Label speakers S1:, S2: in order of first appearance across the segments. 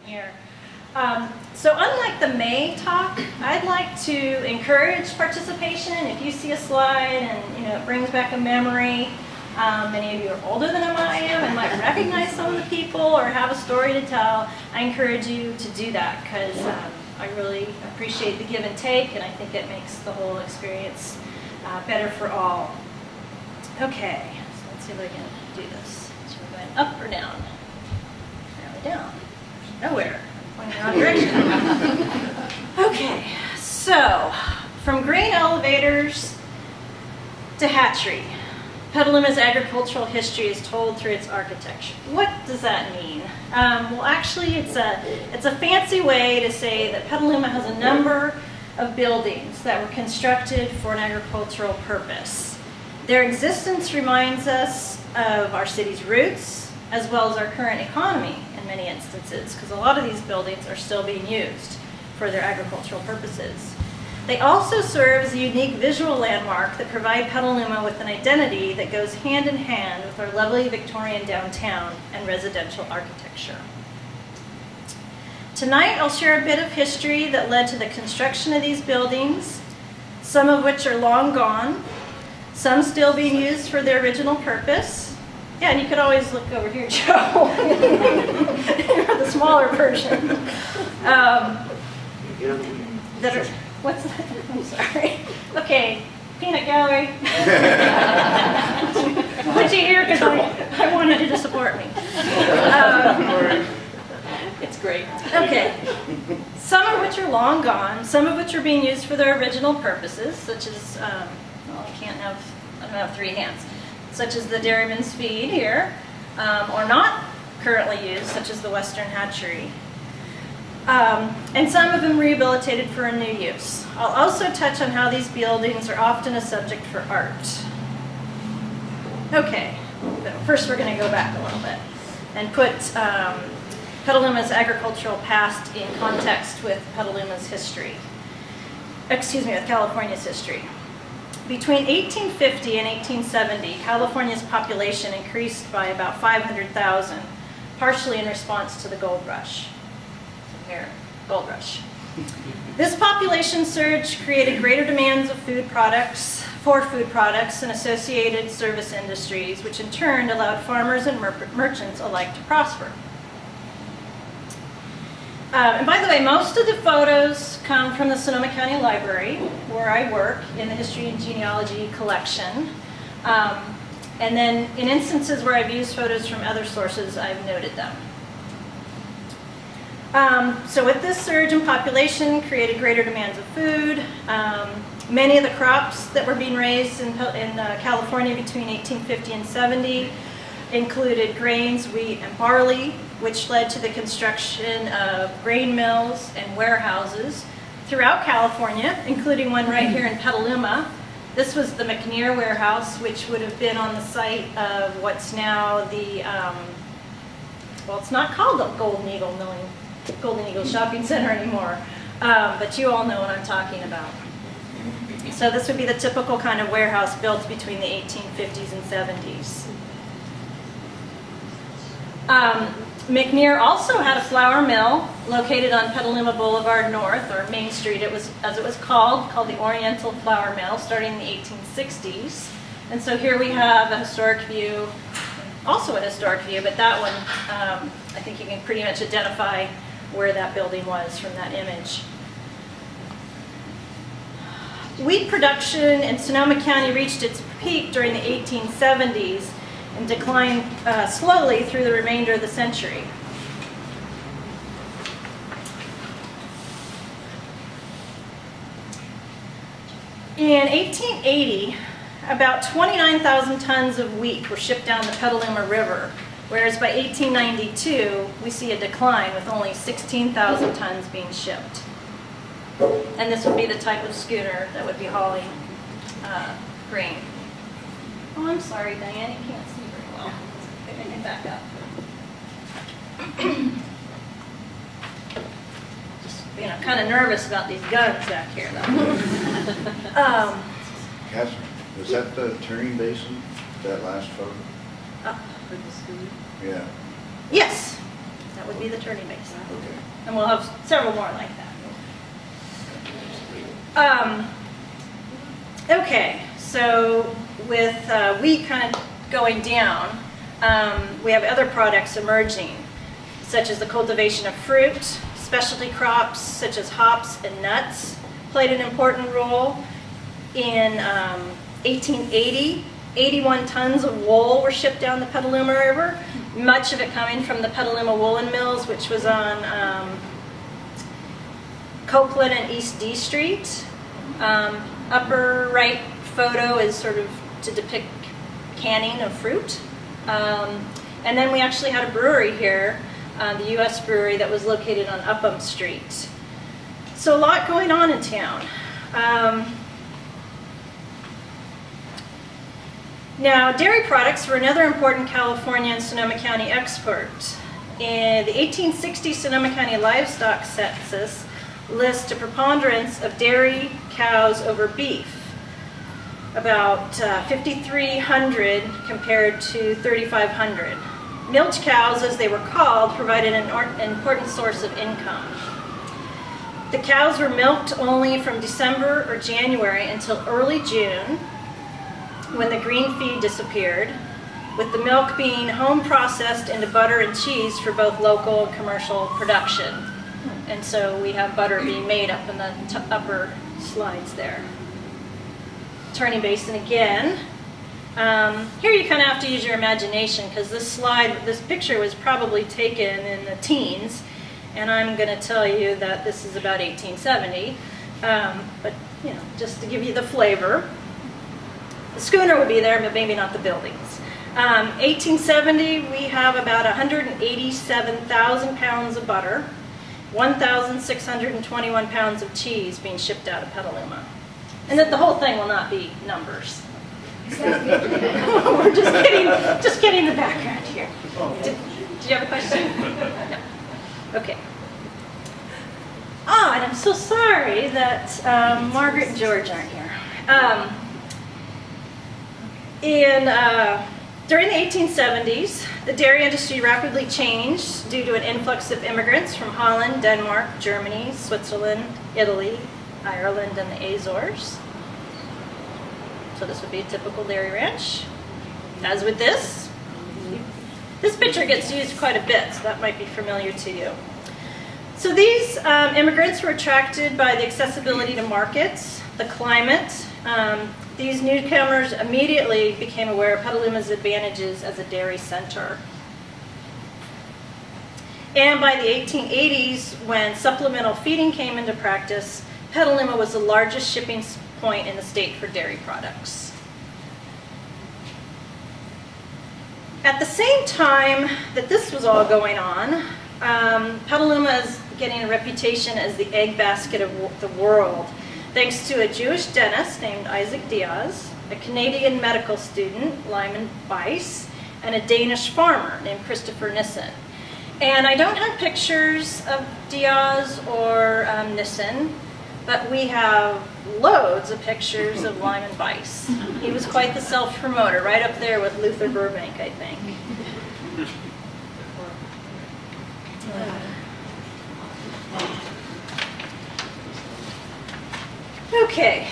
S1: here. So unlike the May talk, I'd like to encourage participation. If you see a slide and it brings back a memory, many of you are older than I am and might recognize some of the people or have a story to tell, I encourage you to do that because I really appreciate the give and take, and I think it makes the whole experience better for all. Okay, so let's see if I can do this. So we're going up or down? Apparently down. Nowhere. I'm pointing in the wrong direction. Okay, so from grain elevators to hatchery, Petaluma's agricultural history is told through its architecture. What does that mean? Well, actually, it's a fancy way to say that Petaluma has a number of buildings that were constructed for an agricultural purpose. Their existence reminds us of our city's roots, as well as our current economy in many instances, because a lot of these buildings are still being used for their agricultural purposes. They also serve as a unique visual landmark that provide Petaluma with an identity that goes hand in hand with our lovely Victorian downtown and residential architecture. Tonight, I'll share a bit of history that led to the construction of these buildings, some of which are long gone, some still being used for their original purpose. Yeah, and you could always look over here, Joe. You're the smaller version. That are, what's that? I'm sorry. Okay, peanut gallery. Put you here because I wanted you to support me. It's great. Okay. Some of which are long gone, some of which are being used for their original purposes, such as, well, I don't have three hands, such as the dairyman's feed here, or not currently used, such as the Western Hatchery. And some of them rehabilitated for a new use. I'll also touch on how these buildings are often a subject for art. Okay, but first we're going to go back a little bit and put Petaluma's agricultural past in context with Petaluma's history. Excuse me, with California's history. Between 1850 and 1870, California's population increased by about 500,000, partially in response to the gold rush. Here, gold rush. This population surge created greater demands of food products and associated service industries, which in turn allowed farmers and merchants alike to prosper. And by the way, most of the photos come from the Sonoma County Library, where I work in the History and Genealogy collection. And then in instances where I've used photos from other sources, I've noted them. So with this surge in population created greater demands of food. Many of the crops that were being raised in California between 1850 and 70 included grains, wheat, and barley, which led to the construction of grain mills and warehouses throughout California, including one right here in Petaluma. This was the Manure Warehouse, which would have been on the site of what's now the, well, it's not called the Golden Eagle Shopping Center anymore, but you all know what I'm talking about. So this would be the typical kind of warehouse built between the 1850s and 70s. McNear also had a flour mill located on Petaluma Boulevard North, or Main Street, as it was called the Oriental Flour Mill, starting in the 1860s. And so here we have a historic view, also a historic view, but that one, I think you can pretty much identify where that building was from that image. Wheat production in Sonoma County reached its peak during the 1870s and declined slowly through the remainder of the century. In 1880, about 29,000 tons of wheat were shipped down the Petaluma River, whereas by 1892, we see a decline with only 16,000 tons being shipped. And this would be the type of schooner that would be hauling grain. Oh, I'm sorry, Diane, you can't see very well. I can back up. Just, kind of nervous about these guns back here, though.
S2: Catherine, was that the turning basin, that last photo?
S1: For the schooner?
S2: Yeah.
S1: Yes. That would be the turning basin.
S2: Okay.
S1: And we'll have several more like that. Okay, so with wheat kind of going down, we have other products emerging, such as the cultivation of fruit. Specialty crops such as hops and nuts played an important role. In 1880, 81 tons of wool were shipped down the Petaluma River, much of it coming from the Petaluma Woolen Mills, which was on Copeland and East D Street. Upper right photo is sort of to depict canning of fruit. And then we actually had a brewery here, the U.S. brewery that was located on Upham Street. So a lot going on in town. Now, dairy products were another important California and Sonoma County export. In the 1860 Sonoma County Livestock Census lists a preponderance of dairy cows over beef, about 5,300 compared to 3,500. Milch cows, as they were called, provided an important source of income. The cows were milked only from December or January until early June, when the green feed disappeared, with the milk being home processed into butter and cheese for both local and commercial production. And so we have butter being made up in the upper slides there. Turning basin again. Here you kind of have to use your imagination, because this picture was probably taken in the teens, and I'm going to tell you that this is about 1870, but you know, just to give you the flavor. The schooner would be there, but maybe not the buildings. 1870, we have about 187,000 pounds of butter, 1,621 pounds of cheese being shipped out of Petaluma. And that the whole thing will not be numbers. We're just getting the background here. Did you have a question? No. Okay. And I'm so sorry that Margaret and George aren't here. During the 1870s, the dairy industry rapidly changed due to an influx of immigrants from Holland, Denmark, Germany, Switzerland, Italy, Ireland, and the Azores. So this would be a typical dairy ranch. As with this picture gets used quite a bit, so that might be familiar to you. So these immigrants were attracted by the accessibility to markets, the climate. These newcomers immediately became aware of Petaluma's advantages as a dairy center. And by the 1880s, when supplemental feeding came into practice, Petaluma was the largest shipping point in the state for dairy products. At the same time that this was all going on, Petaluma is getting a reputation as the egg basket of the world, thanks to a Jewish dentist named Isaac Diaz, a Canadian medical student, Lyman Weiss, and a Danish farmer named Christopher Nissen. And I don't have pictures of Diaz or Nissen, but we have loads of pictures of Lyman Weiss. He was quite the self-promoter, right up there with Luther Burbank, I think. Okay,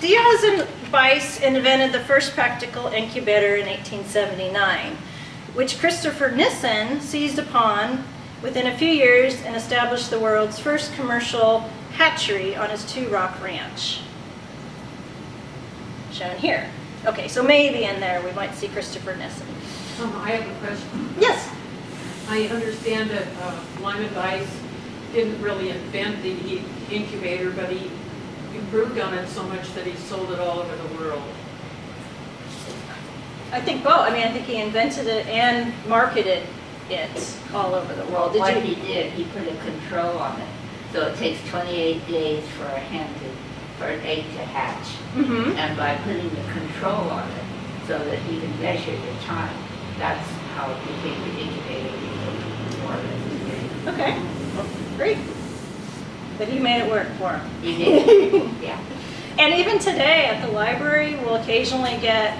S1: Diaz and Weiss invented the first practical incubator in 1879, which Christopher Nissen seized upon within a few years and established the world's first commercial hatchery on his Two Rock Ranch, shown here. Okay, so maybe in there we might see Christopher Nissen.
S3: I have a question.
S1: Yes?
S3: I understand that Lyman Weiss didn't really invent the incubator, but he improved on it so much that he sold it all over the world.
S1: I think both. I mean, I think he invented it and marketed it all over the world.
S4: Well, what he did, he put a control on it. So it takes 28 days for a for an egg to hatch.
S1: Mm-hmm.
S4: And by putting the control on it, so that he can measure the time, that's how it became the incubator.
S1: Okay, well, great. But he made it work for him.
S4: He did, yeah.
S1: And even today at the library, we'll occasionally get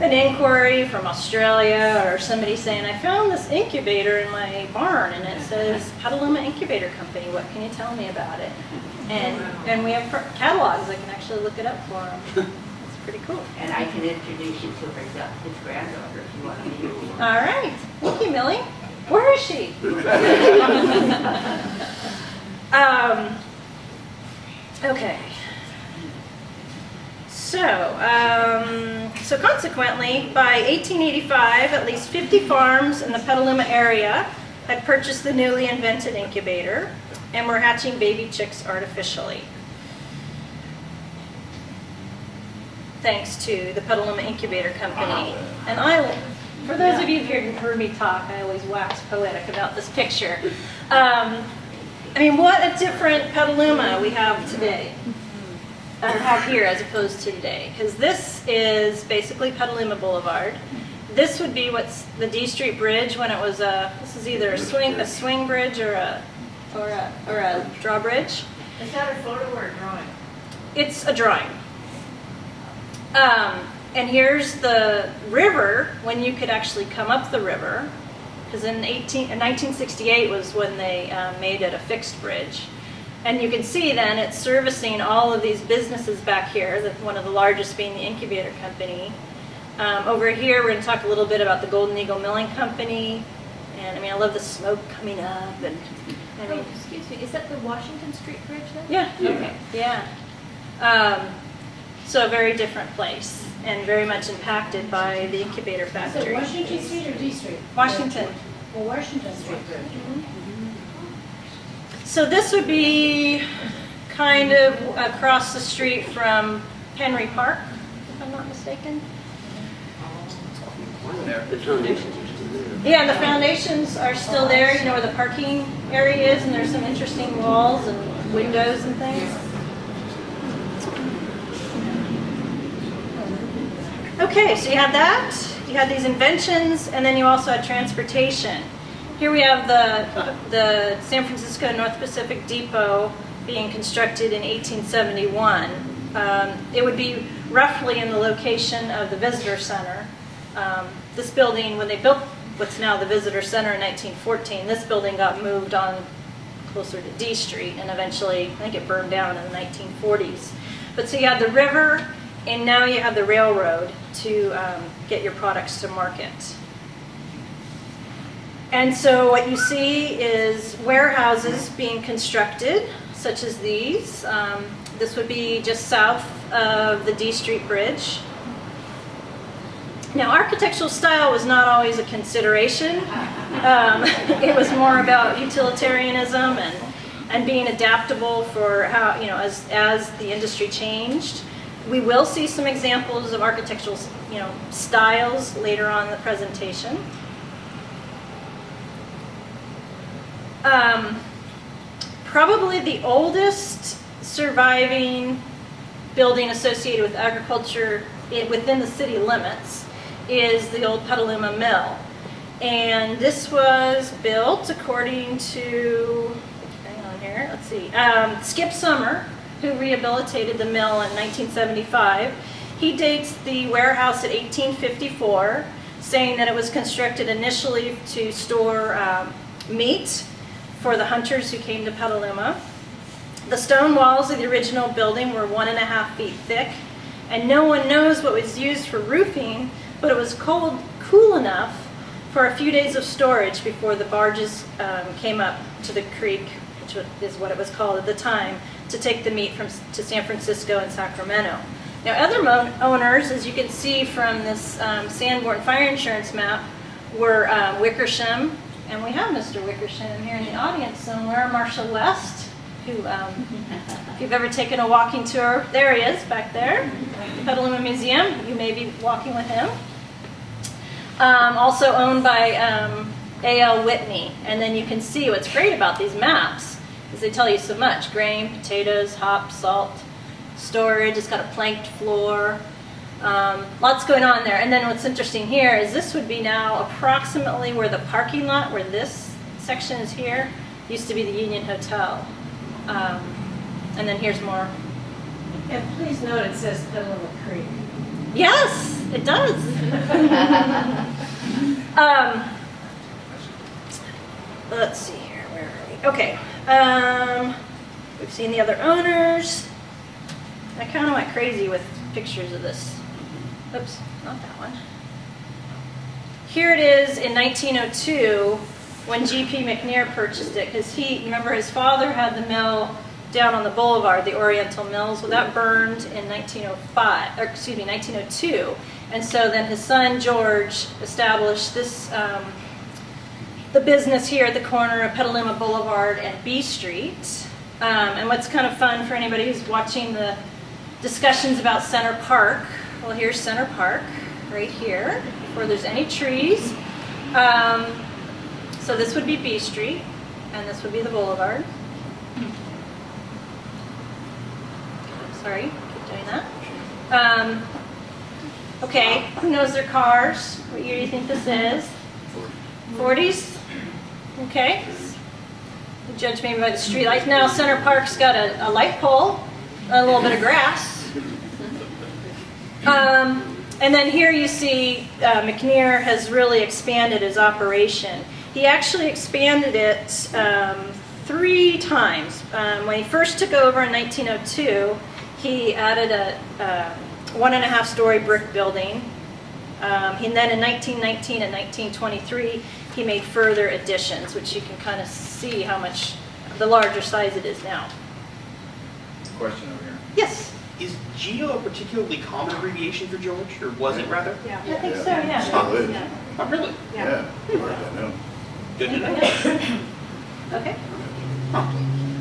S1: an inquiry from Australia or somebody saying, I found this incubator in my barn and it says Petaluma Incubator Company, what can you tell me about it? And we have catalogs, I can actually look it up for them. It's pretty cool.
S4: And I can introduce you to his granddaughter if you want to meet her.
S1: All right, thank you, Millie. Where is she? Okay. So consequently, by 1885, at least 50 farms in the Petaluma area had purchased the newly invented incubator and were hatching baby chicks artificially. Thanks to the Petaluma Incubator Company. And for those of you who've heard me talk, I always wax poetic about this picture. I mean, what a different Petaluma we have today. Or have here as opposed to today, because this is basically Petaluma Boulevard. This would be what's the D Street Bridge when it was this is either a swing bridge or a drawbridge.
S3: Is that a photo or a drawing?
S1: It's a drawing. And here's the river when you could actually come up the river, because in 1968 was when they made it a fixed bridge. And you can see then it's servicing all of these businesses back here, one of the largest being the Incubator Company. Over here we're going to talk a little bit about the Golden Eagle Milling Company. And I mean, I love the smoke coming up. And I mean,
S5: Excuse me, is that the Washington Street Bridge then?
S1: yeah, okay, yeah. So a very different place and very much impacted by the incubator
S6: Is it
S1: factory.
S6: Washington Street or D Street?
S1: Washington.
S6: Well, Washington Street.
S1: So this would be kind of across the street from Henry Park, if I'm not mistaken.
S7: The foundations are still there.
S1: Yeah, the foundations are still there, you know where the parking area is, and there's some interesting walls and windows and things. Okay, so you had that, you had these inventions, and then you also had transportation. Here we have the San Francisco North Pacific Depot being constructed in 1871. It would be roughly in the location of the Visitor Center. This building, when they built what's now the Visitor Center in 1914, this building got moved on closer to D Street and eventually, I think it burned down in the 1940s. But so you had the river and now you have the railroad to get your products to market. And so what you see is warehouses being constructed, such as these. This would be just south of the D Street Bridge. Now, architectural style was not always a consideration. It was more about utilitarianism and being adaptable for how, you know, as the industry changed. We will see some examples of architectural, you know, styles later on in the presentation. Probably the oldest surviving building associated with agriculture within the city limits is the Old Petaluma Mill. And this was built according to, hang on here, let's see, Skip Summer, who rehabilitated the mill in 1975. He dates the warehouse at 1854, saying that it was constructed initially to store meat for the hunters who came to Petaluma. The stone walls of the original building were 1.5 feet thick, and no one knows what was used for roofing, but it was cool enough for a few days of storage before the barges came up to the creek, which is what it was called at the time, to take the meat to San Francisco and Sacramento. Now, other owners, as you can see from this Sanborn fire insurance map, were Wickersham, and we have Mr. Wickersham here in the audience somewhere, Marshall West, who, if you've ever taken a walking tour, there he is, back there, the Petaluma Museum, you may be walking with him. Also owned by A.L. Whitney, and then you can see what's great about these maps is they tell you so much: grain, potatoes, hops, salt, storage. It's got a planked floor. Lots going on there. And then what's interesting here is this would be now approximately where the parking lot, where this section is here, used to be the Union Hotel. And then here's more.
S6: And please note it says Petaluma Creek.
S1: Yes, it does. Let's see here, where are we? Okay, we've seen the other owners. I kind of went crazy with pictures of this. Oops, not that one. Here it is in 1902 when G.P. McNair purchased it, because remember his father had the mill down on the boulevard, the Oriental Mills. Well, that burned in 1902. And so then his son George established this, the business here at the corner of Petaluma Boulevard and B Street. And what's kind of fun for anybody who's watching the discussions about Center Park, well, here's Center Park right here, before there's any trees. So this would be B Street, and this would be the boulevard. Sorry, keep doing that. Okay, who knows their cars? What year do you think this is? 40s? Okay. You judge maybe by the street lights. Now Center Park's got a light pole, a little bit of grass. And then here you see McNair has really expanded his operation. He actually expanded it 3 times. When he first took over in 1902, he added a 1.5-story brick building. And then in 1919 and 1923, he made further additions, which you can kind of see how much the larger size it is now.
S2: Question over here.
S1: Yes?
S8: Is Geo a particularly common abbreviation for George, or was it rather?
S3: Yeah.
S1: I think so, yeah.
S2: Still is.
S8: Oh, really?
S2: Yeah. As far as I know.
S8: Good to know.
S1: Okay.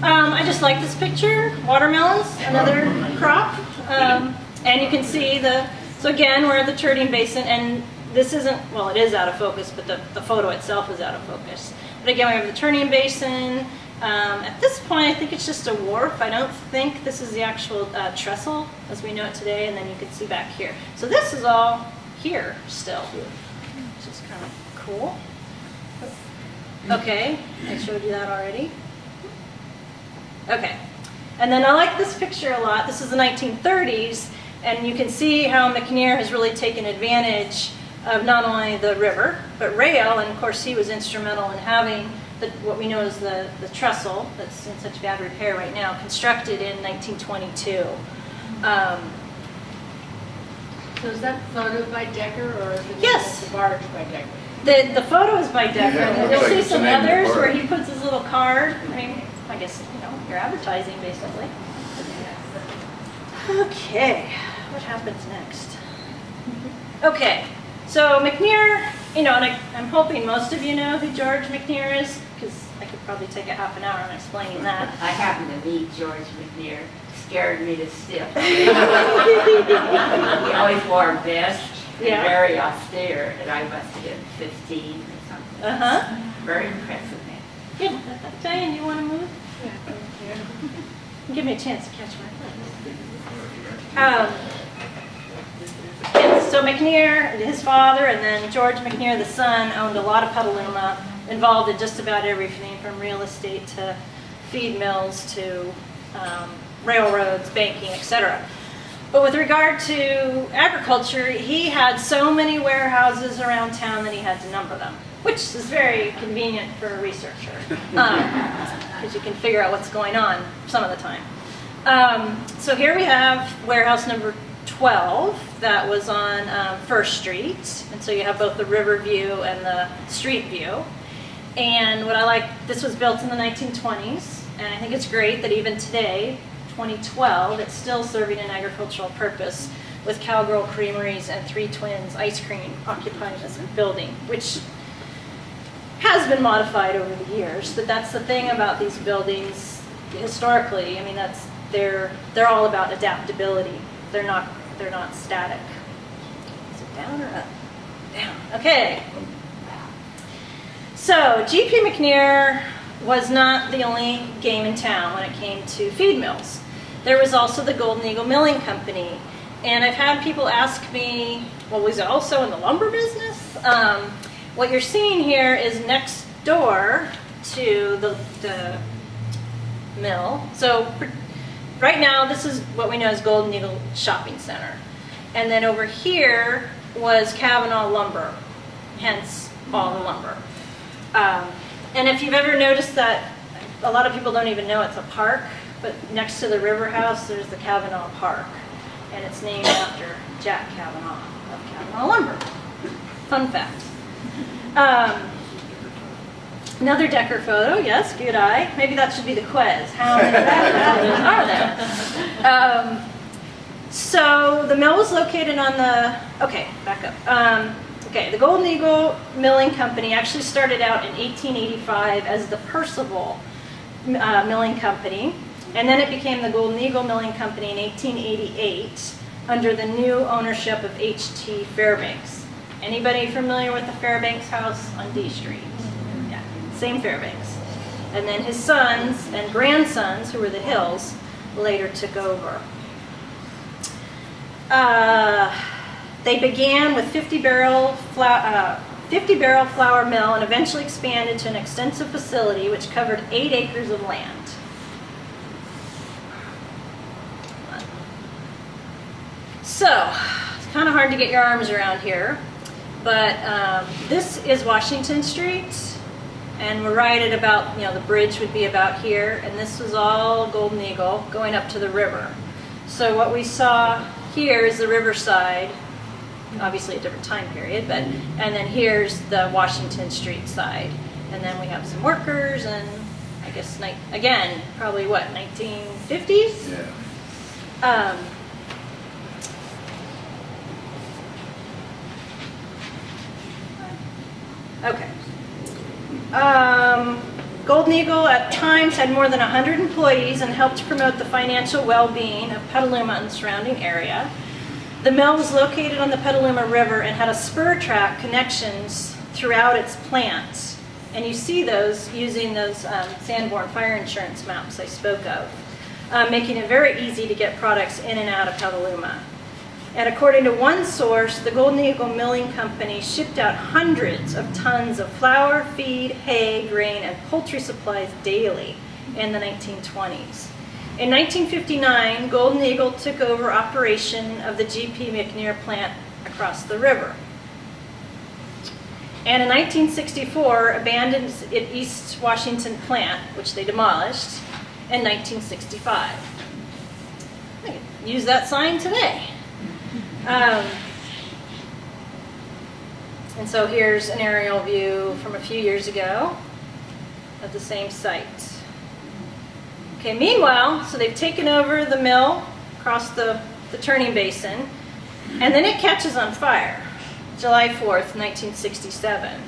S1: I just like this picture. Watermelons, another crop. And you can see so again, we're at the turning basin, and this isn't, well, it is out of focus, but the photo itself is out of focus. But again, we have the turning basin. At this point, I think it's just a wharf. I don't think this is the actual trestle as we know it today, and then you can see back here. So this is all here still, which is kind of cool. Okay, I showed you that already. Okay, and then I like this picture a lot. This is the 1930s, and you can see how McNair has really taken advantage of not only the river, but rail, and of course he was instrumental in having what we know as the trestle that's in such bad repair right now, constructed in 1922.
S6: So is that photo by Decker, or is it
S1: Yes.
S6: the barge by Decker?
S1: The photo is by Decker.
S2: Yeah, it
S1: You'll
S2: looks like
S1: see
S2: it's
S1: some
S2: the name of the
S1: others where
S2: park.
S1: he puts his little card. I mean, I guess, you're advertising basically. Okay, what happens next? Okay, so McNair, and I'm hoping most of you know who George McNair is, because I could probably take a half an hour on explaining that.
S4: I happened to meet George McNair. Scared me to stiff. He always wore a vest and
S1: Yeah.
S4: very austere, and I must have been 15 or something.
S1: Uh-huh.
S4: Very impressive man.
S1: Good. Diane, you want to move? Give me a chance to catch my breath. So McNair, his father, and then George McNair, the son, owned a lot of Petaluma, involved in just about everything from real estate to feed mills to railroads, banking, etc. But with regard to agriculture, he had so many warehouses around town that he had to number them, which is very convenient for a researcher, because you can figure out what's going on some of the time. So here we have warehouse number 12 that was on First Street, and so you have both the river view and the street view. And what I like, this was built in the 1920s, and I think it's great that even today, 2012, it's still serving an agricultural purpose, with Cowgirl Creameries and Three Twins Ice Cream occupying this building, which has been modified over the years. But that's the thing about these buildings historically. I mean, they're all about adaptability. They're not static. Is it down or up? Down. Okay. So G.P. McNair was not the only game in town when it came to feed mills. There was also the Golden Eagle Milling Company. And I've had people ask me, well, was it also in the lumber business? What you're seeing here is next door to the mill. So right now, this is what we know as Golden Eagle Shopping Center. And then over here, was Kavanaugh lumber, hence all the lumber. And if you've ever noticed that, a lot of people don't even know it's a park, but next to the river house, there's the Kavanaugh Park. And it's named after Jack Kavanaugh of Kavanaugh Lumber. Fun fact. Another Decker photo, yes, good eye. Maybe that should be the quiz. How many Decker photos are there? So the mill was located on the, okay, back up. Okay, the Golden Eagle Milling Company actually started out in 1885 as the Percival Milling Company, and then it became the Golden Eagle Milling Company in 1888 under the new ownership of H.T. Fairbanks. Anybody familiar with the Fairbanks house on D Street? Yeah, same Fairbanks. And then his sons and grandsons, who were the Hills, later took over. They began with 50-barrel flour mill and eventually expanded to an extensive facility which covered 8 acres of land. So, it's kind of hard to get your arms around here, but this is Washington Street, and we're right at about, the bridge would be about here, and this was all Golden Eagle going up to the river. So what we saw here is the riverside, obviously a different time period, but and then here's the Washington Street side, and then we have some workers, and I guess again probably what, 1950s.
S2: Yeah.
S1: Okay. Golden Eagle at times had more than 100 employees and helped promote the financial well-being of Petaluma and the surrounding area. The mill was located on the Petaluma River and had a spur track connections throughout its plant. And you see those using those Sanborn fire insurance maps I spoke of, making it very easy to get products in and out of Petaluma. And according to one source, the Golden Eagle Milling Company shipped out hundreds of tons of flour, feed, hay, grain, and poultry supplies daily in the 1920s. In 1959, Golden Eagle took over operation of the G.P. McNair plant across the river. And in 1964, abandoned its East Washington plant, which they demolished, in 1965. I could use that sign today. And so here's an aerial view from a few years ago of the same site. Okay, meanwhile, so they've taken over the mill across the turning basin, and then it catches on fire, July 4th, 1967.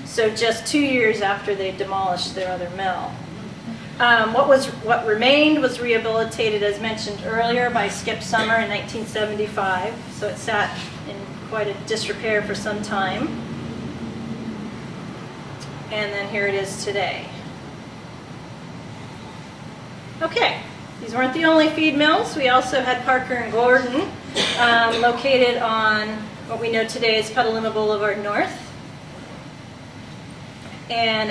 S1: So just 2 years after they demolished their other mill. What remained was rehabilitated, as mentioned earlier, by Skip Summer in 1975. So it sat in quite a disrepair for some time. And then here it is today. Okay, these weren't the only feed mills. We also had Parker and Gordon, located on what we know today as Petaluma Boulevard North. And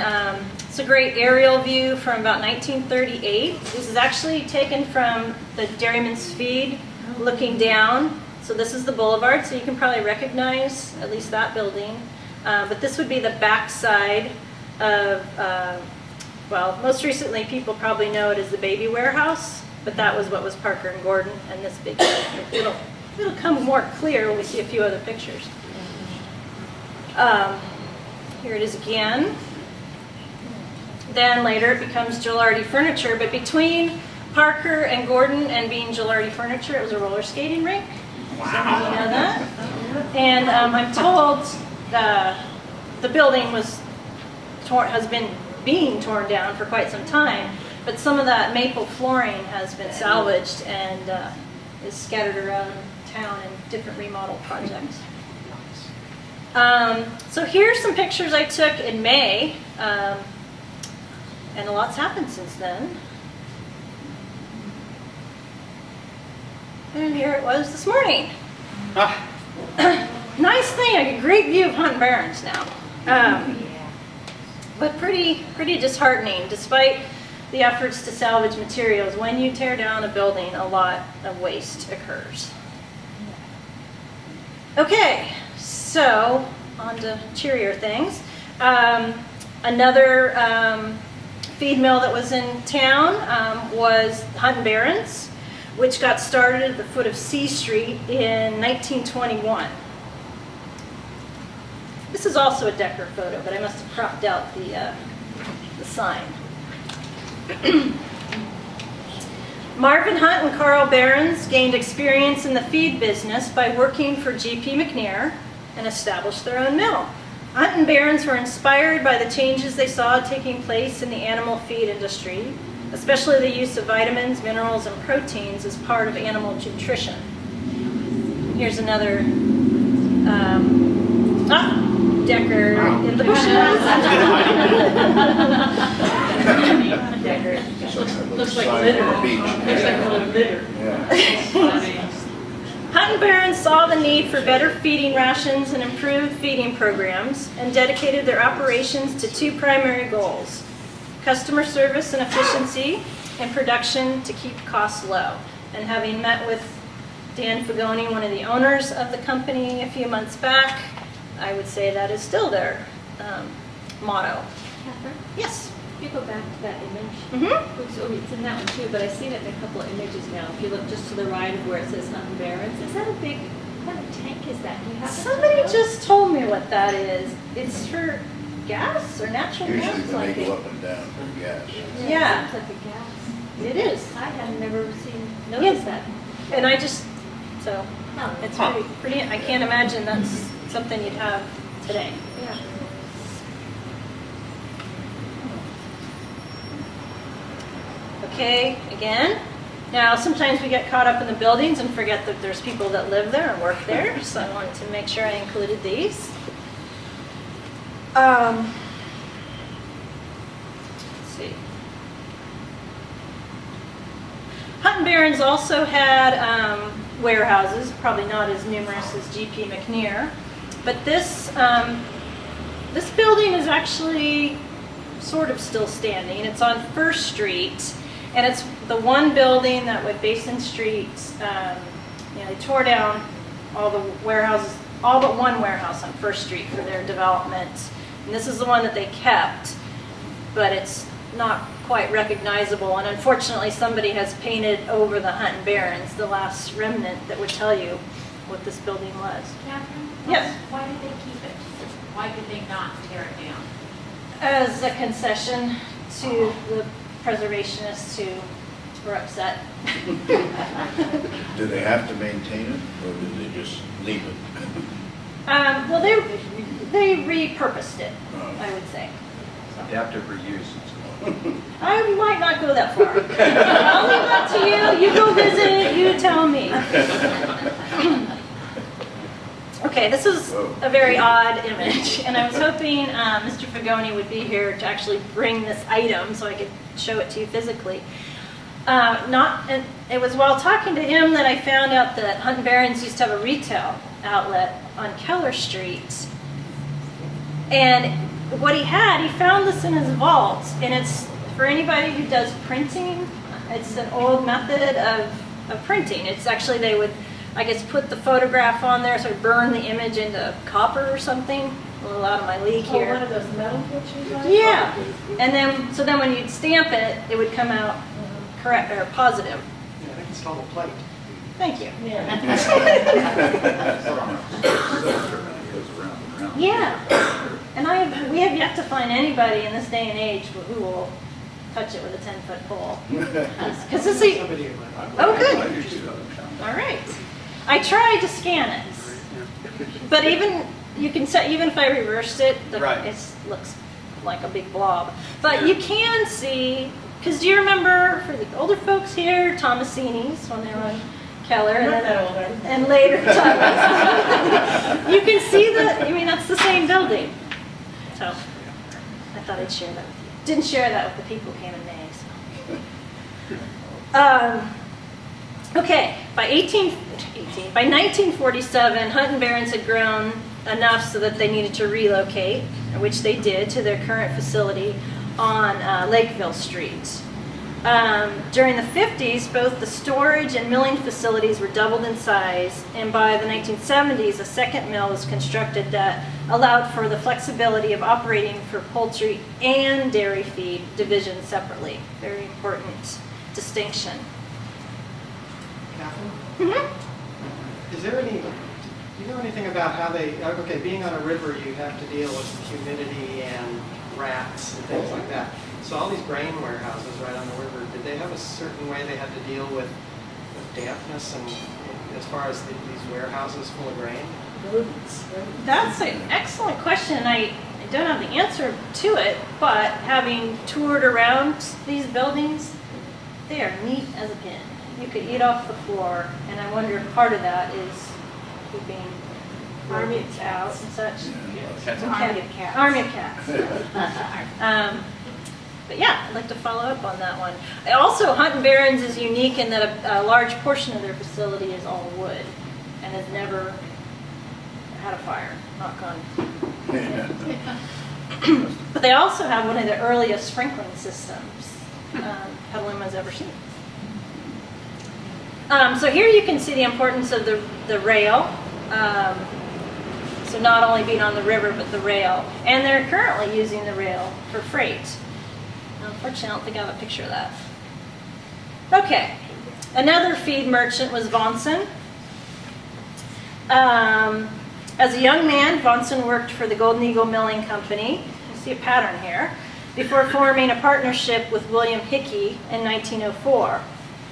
S1: it's a great aerial view from about 1938. This is actually taken from the Dairyman's Feed, looking down. So this is the boulevard, so you can probably recognize at least that building. But this would be the back side of, well, most recently people probably know it as the Baby Warehouse, but that was what was Parker and Gordon, and this big, it'll come more clear when we see a few other pictures. Here it is again. Then later it becomes Gilardi Furniture, but between Parker and Gordon and being Gilardi Furniture, it was a roller skating rink. Wow. Some of you know that. And I'm told the building has been being torn down for quite some time, but some of that maple flooring has been salvaged and is scattered around town in different remodel projects. So here's some pictures I took in May. And a lot's happened since then. And here it was this morning. Nice thing, I get a great view of Hunt Barrens now. But pretty disheartening, despite the efforts to salvage materials. When you tear down a building, a lot of waste occurs. Okay, So, on to cheerier things. Another feed mill that was in town was Hunt & Barron's, which got started at the foot of C Street in 1921. This is also a Decker photo, but I must have cropped out the sign. Marvin Hunt and Carl Barron's gained experience in the feed business by working for G.P. McNair and established their own mill. Hunt and Barron's were inspired by the changes they saw taking place in the animal feed industry, especially the use of vitamins, minerals, and proteins as part of animal nutrition. Here's another Decker in the bushes. Decker.
S3: Looks like litter. Looks like a little litter.
S1: Hunt and Barron's saw the need for better feeding rations and improved feeding programs and dedicated their operations to two primary goals: customer service and efficiency, and production to keep costs low. And having met with Dan Fagoni, one of the owners of the company, a few months back, I would say that is still their motto.
S5: Catherine,
S1: Yes.
S5: if you go back to that image,
S1: Mm-hmm.
S5: it's in that one too, but I've seen it in a couple of images now. If you look just to the right of where it says Hunt & Barron's, is that a big, what kind of tank is that? Do you happen to
S1: Somebody
S5: know?
S1: just told me what that is. It's for gas or natural
S9: Usually
S1: gas?
S9: when
S1: Like
S9: they
S1: it.
S9: go up and down for gas.
S1: Yeah.
S5: It looks like a gas.
S1: It is.
S5: I have never noticed that.
S1: And I just, so,
S5: Huh.
S1: it's pretty, I can't imagine that's something you'd have today.
S5: Yeah.
S1: Okay, again. Now, sometimes we get caught up in the buildings and forget that there's people that live there and work there, so I wanted to make sure I included these. Let's see. Hunt & Barron's also had warehouses, probably not as numerous as G.P. McNair, but this building is actually sort of still standing. It's on First Street, and it's the one building that with Basin Street, they tore down all the warehouses, all but one warehouse on First Street for their development. And this is the one that they kept, but it's not quite recognizable. And unfortunately, somebody has painted over the Hunt & Barron's, the last remnant that would tell you what this building was.
S10: Catherine?
S1: Yes.
S10: Why did they keep it? Why did they not tear it down?
S1: As a concession to the preservationists who were upset.
S9: Do they have to maintain it, or do they just leave it?
S1: Well, they repurposed it, I would say.
S11: Adaptive reuse.
S1: I might not go that far. I'll leave that to you. You go visit, you tell me. Okay, this is a very odd image, and I was hoping Mr. Fagoni would be here to actually bring this item so I could show it to you physically. And it was while talking to him that I found out that Hunt & Barron's used to have a retail outlet on Keller Street. And what he found this in his vault, and it's for anybody who does printing. It's an old method of printing. It's actually, they would, I guess, put the photograph on there, so burn the image into copper or something. A little out of my league here.
S3: One of those metal pictures?
S1: Yeah, and then when you'd stamp it, it would come out correct or positive.
S8: Yeah, I think it's called a plate.
S1: Thank you.
S11: Goes around and around.
S1: Yeah, and we have yet to find anybody in this day and age who will touch it with a 10-foot pole. Because this is,
S8: Somebody in my
S1: oh good,
S11: I used to.
S1: all right. I tried to scan it, but even if I reversed it,
S8: Right.
S1: it looks like a big blob. But you can see, because do you remember, for the older folks here, Tomasini's when they were on Keller, and,
S3: Not that old, are you?
S1: and later Tomas. You can see that's the same building. So I thought I'd share that with you. Didn't share that with the people who came in May. So. Okay, by 1947, Hunt & Barron's had grown enough so that they needed to relocate, which they did, to their current facility on Lakeville Street. During the 50s, both the storage and milling facilities were doubled in size, and by the 1970s, a second mill was constructed that allowed for the flexibility of operating for poultry and dairy feed divisions separately. Very important distinction.
S12: Catherine?
S1: Mm-hmm.
S12: Is there any, do you know anything about how they, okay, being on a river, you have to deal with humidity and rats and things like that. So all these grain warehouses right on the river, did they have a certain way they had to deal with dampness and as far as these warehouses full of grain?
S1: That's an excellent question. I don't have the answer to it, but having toured around these buildings, they are neat as a pin. You could eat off the floor, and I wonder if part of that is keeping rodents out and such.
S10: Army of cats.
S1: Army of cats. But yeah, I'd like to follow up on that one. Also, Hunt and Barron's is unique in that a large portion of their facility is all wood and has never had a fire, knock on. But they also have one of the earliest sprinkling systems Petaluma's ever seen. So here you can see the importance of the rail. So not only being on the river, but the rail. And they're currently using the rail for freight. Unfortunately, I don't think I have a picture of that. Okay. Another feed merchant was Vonson. As a young man, Vonson worked for the Golden Eagle Milling Company. You see a pattern here. Before forming a partnership with William Hickey in 1904.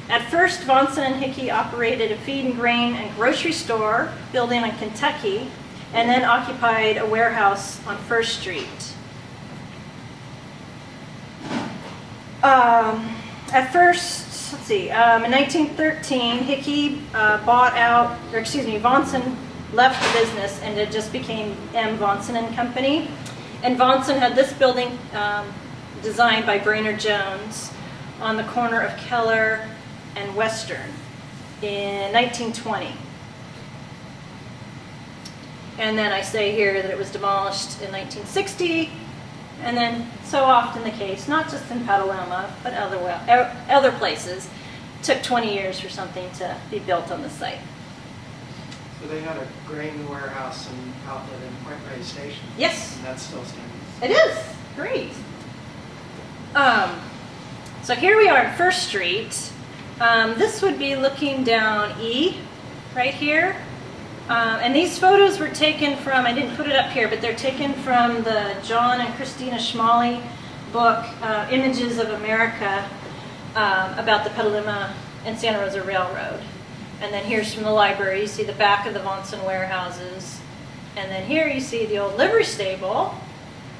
S1: At first, Vonson and Hickey operated a feed and grain and grocery store building on Kentucky, and then occupied a warehouse on First Street. At first, let's see, in 1913, Hickey Vonson left the business and it just became M. Vonson and Company. And Vonson had this building designed by Brainerd Jones on the corner of Keller and Western in 1920. And then I say here that it was demolished in 1960, and then so often the case, not just in Petaluma, but other places, took 20 years for something to be built on the site.
S12: So they had a grain warehouse and outlet in Point Reyes Station?
S1: Yes.
S12: And that's still standing?
S1: It is. Great. So here we are at First Street. This would be looking down E, right here. And these photos were taken from, I didn't put it up here, but they're taken from the John and Christina Schmally book, Images of America, about the Petaluma and Santa Rosa Railroad. And then here's from the library, you see the back of the Vonson warehouses. And then here you see the old livery stable,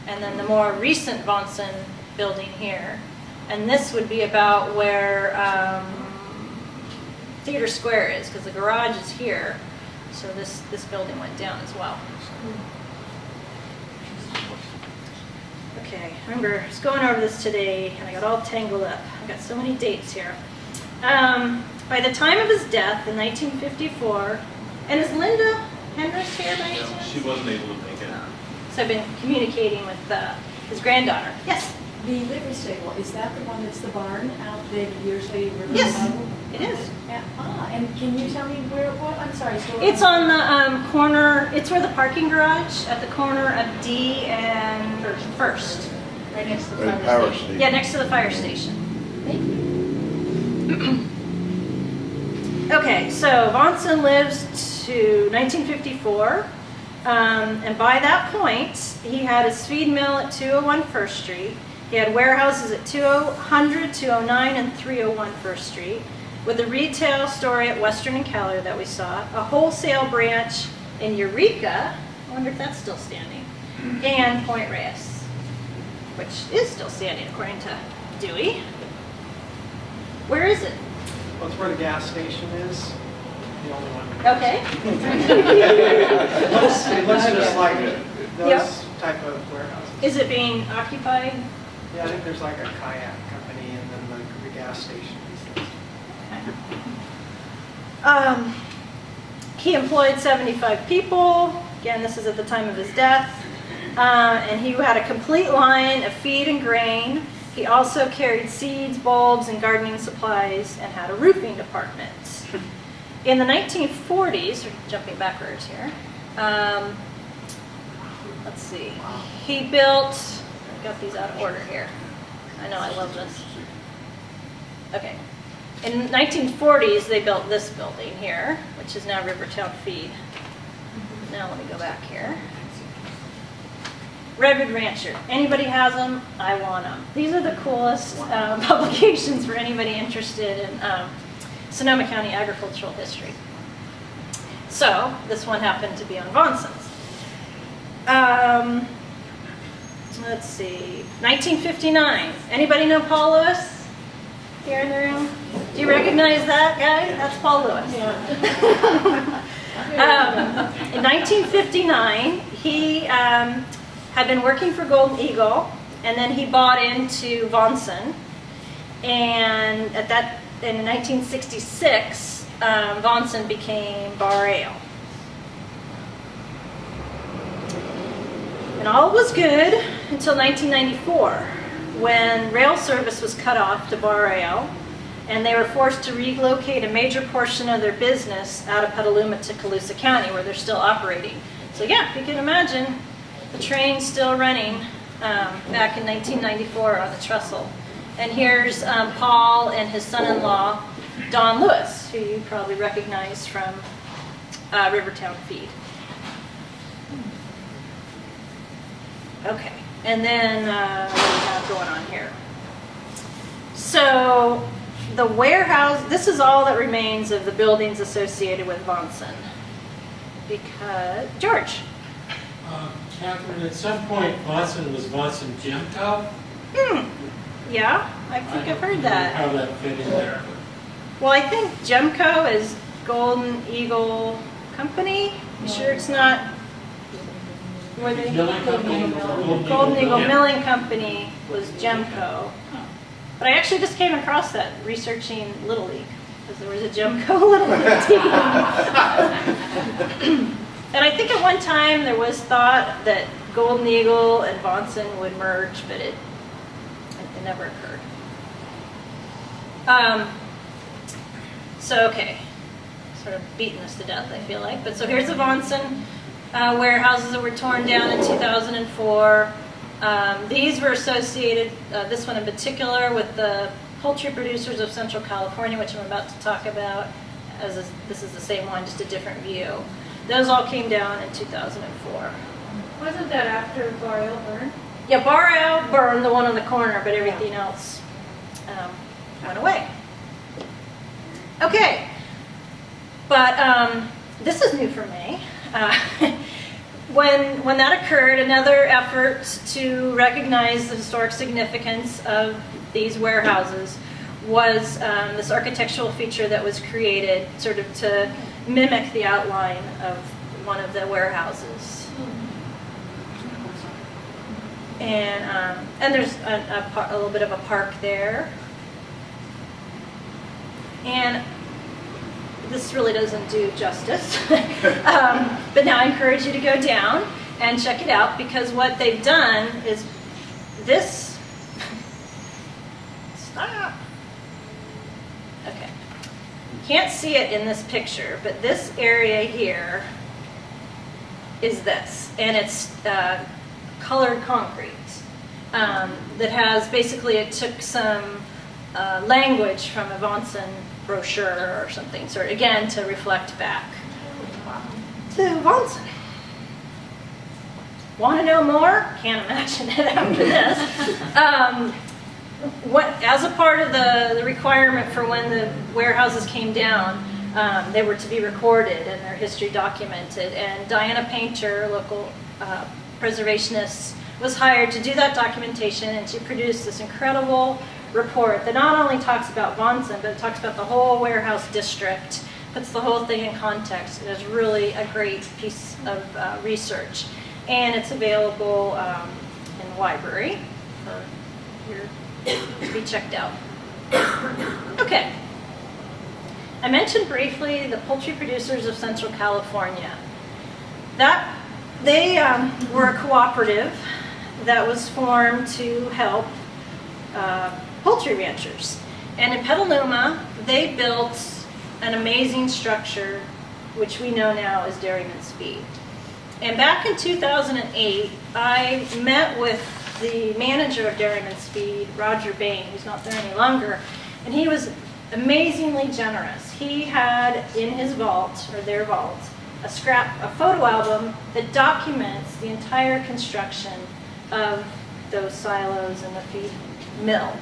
S1: and then the more recent Vonson building here. And this would be about where Theater Square is, because the garage is here. So this building went down as well. Okay, remember, I was going over this today, and I got all tangled up. I've got so many dates here. By the time of his death in 1954, and is Linda Hendricks here by any chance?
S13: She wasn't able to make it.
S1: So I've been communicating with his granddaughter. Yes?
S6: The livery stable, is that the one that's the barn out there usually?
S1: Yes, it is. Yeah.
S6: And can you tell me where, what, I'm sorry.
S1: It's on the corner, it's where the parking garage, at the corner of D and First.
S6: Right next to the
S9: Right,
S6: fire
S9: power
S6: station.
S9: station.
S1: Yeah, next to the fire station.
S6: Thank you.
S1: Okay, so Vonson lives to 1954, and by that point, he had his feed mill at 201 First Street. He had warehouses at 200, 209, and 301 First Street, with a retail store at Western and Keller that we saw, a wholesale branch in Eureka, I wonder if that's still standing, and Point Reyes, which is still standing according to Dewey. Where is it?
S12: Well, it's where the gas station is, the only one.
S1: Okay.
S12: It looks just like those
S1: Yep.
S12: type of warehouses.
S1: Is it being occupied?
S12: Yeah, I think there's like a kayak company and then the gas station.
S1: He employed 75 people. Again, this is at the time of his death. And he had a complete line of feed and grain. He also carried seeds, bulbs, and gardening supplies and had a roofing department. In the 1940s, we're jumping backwards here, let's see, he built, I've got these out of order here. I know, I love this. Okay. In the 1940s, they built this building here, which is now Rivertown Feed. Now let me go back here. Redwood Rancher. Anybody has them? I want them. These are the coolest publications for anybody interested in Sonoma County agricultural history. So this one happened to be on Vonson's. Let's see. 1959. Anybody know Paul Lewis? Here in the room? Do you recognize that guy? That's Paul Lewis. In 1959, he had been working for Golden Eagle, and then he bought into Vonson. And in 1966, Vonson became Bar Ale. And all was good until 1994. When rail service was cut off to Bar Ale, and they were forced to relocate a major portion of their business out of Petaluma to Colusa County, where they're still operating. So yeah, you can imagine the train still running back in 1994 on the trestle. And here's Paul and his son-in-law, Don Lewis, who you probably recognize from Rivertown Feed. Okay. And then what do we have going on here? So the warehouse, this is all that remains of the buildings associated with Vonson. Because, George.
S13: Catherine, at some point Vonson was Vonson Gemco.
S1: Yeah, I think I've heard that.
S13: How that fit in there.
S1: Well, I think Gemco is Golden Eagle Company. You sure it's not?
S13: Milling Company?
S1: Golden Eagle Milling Company was Gemco. But I actually just came across that researching Little League, because there was a Gemco Little League team. And I think at one time there was thought that Golden Eagle and Vonson would merge, but it never occurred. So, okay, sort of beating us to death, I feel like. But so here's the Vonson warehouses that were torn down in 2004. These were associated, this one in particular, with the poultry producers of Central California, which I'm about to talk about. This is the same one, just a different view. Those all came down in 2004.
S6: Wasn't that after Bar Ale burned?
S1: Yeah, Bar Ale burned, the one on the corner, but everything else went away. Okay, but this is new for me. When that occurred, another effort to recognize the historic significance of these warehouses was this architectural feature that was created sort of to mimic the outline of one of the warehouses. And there's a little bit of a park there. And this really doesn't do justice. But now I encourage you to go down and check it out, because what they've done is this. Stop. Okay. You can't see it in this picture, but this area here is this. And it's colored concrete that has basically, it took some language from a Vonson brochure or something, sort of, again, to reflect back to Vonson. Want to know more? Can't imagine it after this. As a part of the requirement for when the warehouses came down, they were to be recorded and their history documented. And Diana Painter, local preservationist, was hired to do that documentation, and she produced this incredible report that not only talks about Vonson, but it talks about the whole warehouse district, puts the whole thing in context. It is really a great piece of research. And it's available in the library for to be checked out. Okay. I mentioned briefly the poultry producers of Central California. They were a cooperative that was formed to help poultry ranchers. And in Petaluma, they built an amazing structure, which we know now as Dairyman's Feed. And back in 2008, I met with the manager of Dairyman's Feed, Roger Bain, who's not there any longer, and he was amazingly generous. He had in his vault, or their vault, a photo album that documents the entire construction of those silos and the feed mill.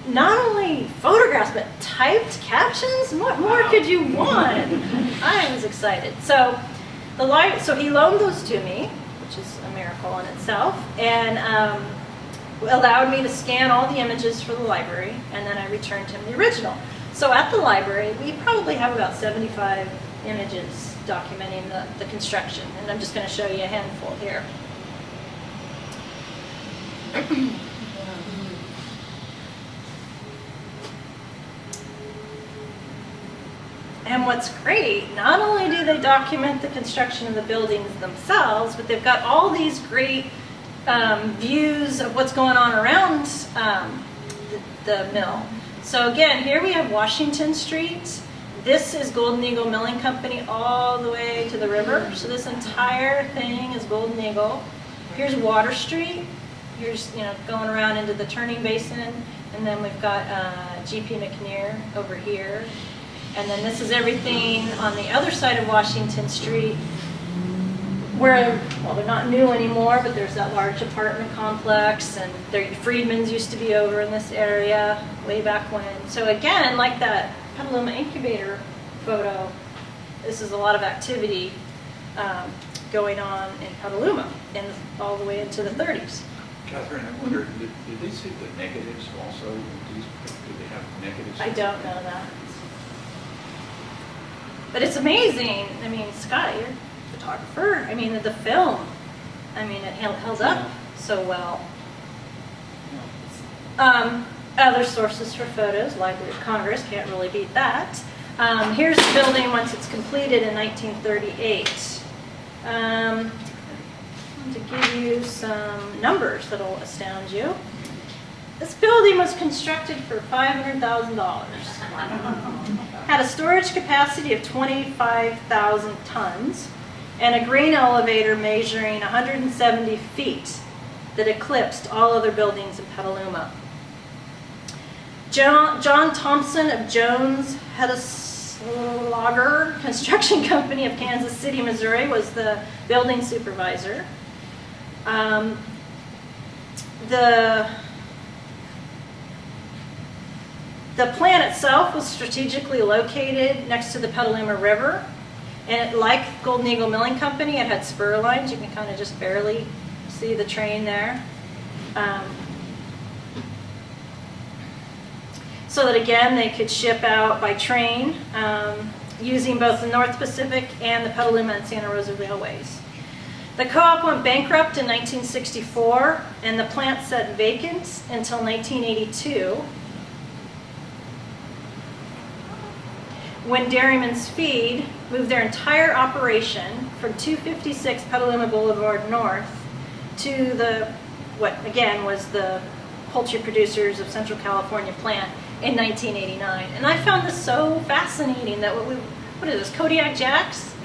S1: Not only photographs, but typed captions. What more could you want? I was excited. So he loaned those to me, which is a miracle in itself, and allowed me to scan all the images for the library, and then I returned him the original. So at the library, we probably have about 75 images documenting the construction, and I'm just going to show you a handful here. And what's great, not only do they document the construction of the buildings themselves, but they've got all these great views of what's going on around the mill. So again, here we have Washington Street. This is Golden Eagle Milling Company all the way to the river. So this entire thing is Golden Eagle. Here's Water Street. Here's, going around into the turning basin. And then we've got G.P. McNair over here. And then this is everything on the other side of Washington Street, where, well, they're not new anymore, but there's that large apartment complex, and Friedman's used to be over in this area way back when. So again, like that Petaluma incubator photo, this is a lot of activity going on in Petaluma all the way into the 30s.
S11: Catherine, I wonder, did they see the negatives also? Did they have negatives?
S1: I don't know that. But it's amazing. I mean, Scott, you're a photographer. I mean, the film, it held up so well. Other sources for photos, Library of Congress, can't really beat that. Here's the building once it's completed in 1938. To give you some numbers that'll astound you. This building was constructed for $500,000. Had a storage capacity of 25,000 tons and a grain elevator measuring 170 feet that eclipsed all other buildings in Petaluma. John Thompson of Jones Hedeslager Construction Company of Kansas City, Missouri was the building supervisor. The plant itself was strategically located next to the Petaluma River, and like Golden Eagle Milling Company, it had spur lines. You can kind of just barely see the train there. So that again, they could ship out by train using both the North Pacific and the Petaluma and Santa Rosa railways. The co-op went bankrupt in 1964, and the plant sat vacant until 1982. When Dairyman's Feed moved their entire operation from 256 Petaluma Boulevard North to what again was the Poultry Producers of Central California plant in 1989. And I found this so fascinating that what is this, Kodiak Jacks?